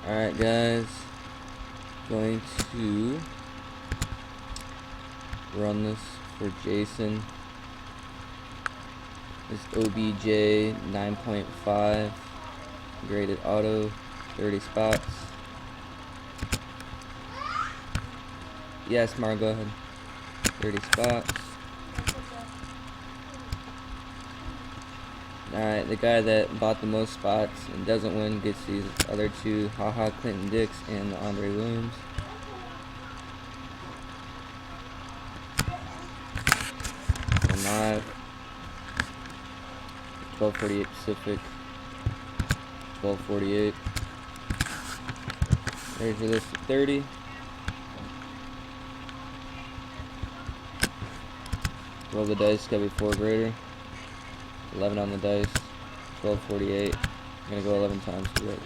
Alright guys, going to run this for Jason. This OBJ 9.5 graded auto, 30 spots. Yes, Mar, go ahead. 30 spots. Alright, the guy that bought the most spots and doesn't win gets these other two, haha, Clinton Dix and Andre Williams. And live. 12:48 Pacific. 12:48. There's your list of 30. Roll the dice, gotta be 4 greater. 11 on the dice. 12:48. I'm gonna go 11 times to it.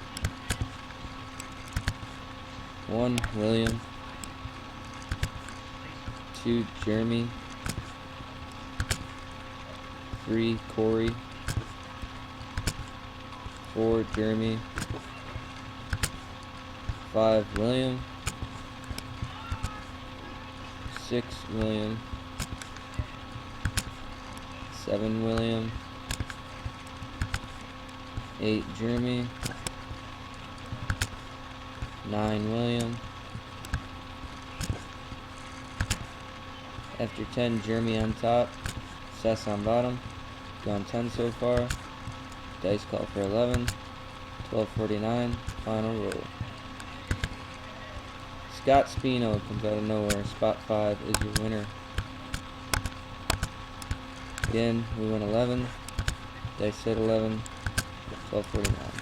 1 William. 2 Jeremy. 3 Corey. 4 Jeremy. 5 William. 6 William. 7 William. 8 Jeremy. 9 William. After 10, Jeremy on top, Sess on bottom. Gone 10 so far. Dice call for 11. 12:49. Final roll. Scott Spino comes out of nowhere. Spot 5 is your winner. Again, we went 11. Dice said 11. 12:49.